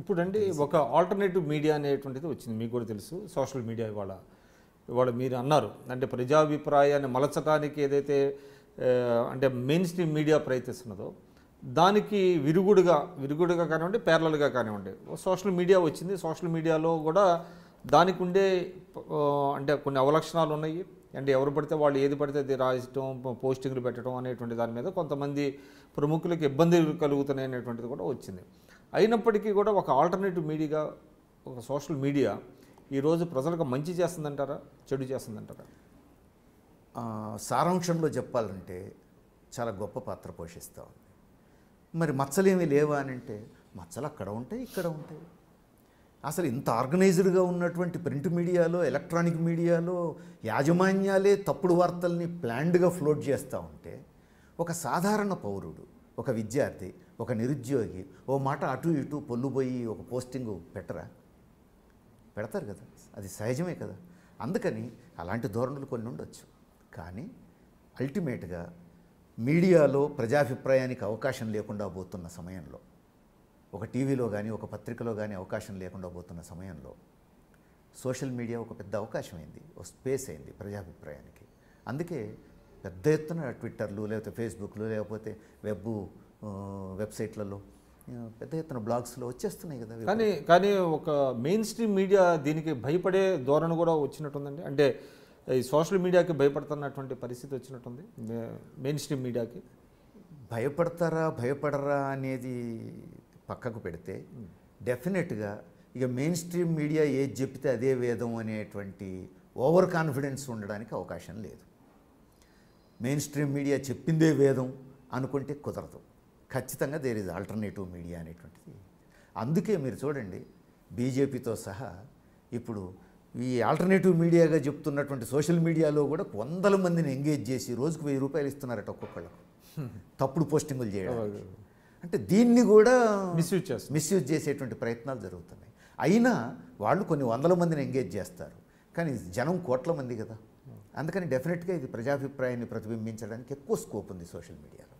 ఇప్పుడండి ఒక alternative media అనేటువంటిది వచ్చింది, మీకు కూడా తెలుసు. సోషల్ మీడియా ఇవాళ మీరు అన్నారు అంటే ప్రజాభిప్రాయాన్ని మలచడానికి ఏదైతే అంటే మెయిన్ స్ట్రీమ్ మీడియా ప్రయత్నిస్తున్నదో దానికి విరుగుడుగా కానివ్వండి, ప్యారలల్గా కానివ్వండి సోషల్ మీడియా వచ్చింది. సోషల్ మీడియాలో కూడా దానికి ఉండే అంటే కొన్ని అవలక్షణాలు ఉన్నాయి. అంటే ఎవరు పడితే వాళ్ళు ఏది పడితే అది రాయటం, పోస్టింగ్లు పెట్టడం అనేటువంటి దాని మీద కొంతమంది ప్రముఖులకు ఇబ్బందులు కలుగుతున్నాయి అనేటువంటిది కూడా వచ్చింది. అయినప్పటికీ కూడా ఒక ఆల్టర్నేటివ్ మీడియాగా ఒక సోషల్ మీడియా ఈరోజు ప్రజలకు మంచి చేస్తుందంటారా, చెడు చేస్తుందంటారా? సారాంశంలో చెప్పాలంటే చాలా గొప్ప పాత్ర పోషిస్తూ ఉంది. మరి మచ్చలేమీ లేవా అని అంటే మచ్చలు అక్కడ ఉంటాయి, ఇక్కడ ఉంటాయి. అసలు ఇంత ఆర్గనైజ్డ్గా ఉన్నటువంటి ప్రింట్ మీడియాలో, ఎలక్ట్రానిక్ మీడియాలో యాజమాన్యాలే తప్పుడు వార్తల్ని ప్లాన్డ్గా ఫ్లోట్ చేస్తూ ఉంటే ఒక సాధారణ పౌరుడు, ఒక విద్యార్థి, ఒక నిరుద్యోగి ఓ మాట అటు ఇటు పొల్లుపోయి ఒక పోస్టింగ్ పెడతారు కదా, అది సహజమే కదా. అందుకని అలాంటి ధోరణులు కొన్ని ఉండొచ్చు. కానీ అల్టిమేట్గా మీడియాలో ప్రజాభిప్రాయానికి అవకాశం లేకుండా పోతున్న సమయంలో, ఒక టీవీలో కానీ ఒక పత్రికలో కానీ అవకాశం లేకుండా పోతున్న సమయంలో సోషల్ మీడియా ఒక పెద్ద అవకాశం అయింది, ఒక స్పేస్ అయింది ప్రజాభిప్రాయానికి. అందుకే పెద్ద ఎత్తున ట్విట్టర్లు, లేకపోతే ఫేస్బుక్లు, లేకపోతే వెబ్సైట్లలో పెద్ద ఎత్తున బ్లాగ్స్లో వచ్చేస్తున్నాయి కదా. కానీ ఒక మెయిన్ స్ట్రీమ్ మీడియా దీనికి భయపడే ధోరణి కూడా వచ్చినట్టుందండి. అంటే ఈ సోషల్ మీడియాకి భయపడుతున్నటువంటి పరిస్థితి వచ్చినట్టుంది మెయిన్ స్ట్రీమ్ మీడియాకి. భయపడరా అనేది పక్కకు పెడితే డెఫినెట్గా ఇక మెయిన్ స్ట్రీమ్ మీడియా ఏది చెప్తే అదే వేదం అనేటువంటి ఓవర్ కాన్ఫిడెన్స్ ఉండడానికి అవకాశం లేదు. మెయిన్ స్ట్రీమ్ మీడియా చెప్పిందే వేదం అనుకుంటే కుదరదు. ఖచ్చితంగా దేర్ ఇస్ ఆల్టర్నేటివ్ మీడియా అనేటువంటిది. అందుకే మీరు చూడండి, బీజేపీతో సహా ఇప్పుడు ఈ ఆల్టర్నేటివ్ మీడియాగా చెప్తున్నటువంటి సోషల్ మీడియాలో కూడా 100 మందిని ఎంగేజ్ చేసి రోజుకు 1000 రూపాయలు ఇస్తున్నారట ఒక్కొక్కళ్ళకు తప్పుడు పోస్టింగులు చేయడం. అంటే దీన్ని కూడా మిస్యూజ్ చేసేటువంటి ప్రయత్నాలు జరుగుతున్నాయి. అయినా వాళ్ళు కొన్ని 100 మందిని ఎంగేజ్ చేస్తారు, కానీ జనం కోట్ల మంది కదా. అందుకని డెఫినెట్గా ఇది ప్రజాభిప్రాయాన్ని ప్రతిబింబించడానికి ఎక్కువ స్కోప్ ఉంది సోషల్ మీడియాలో.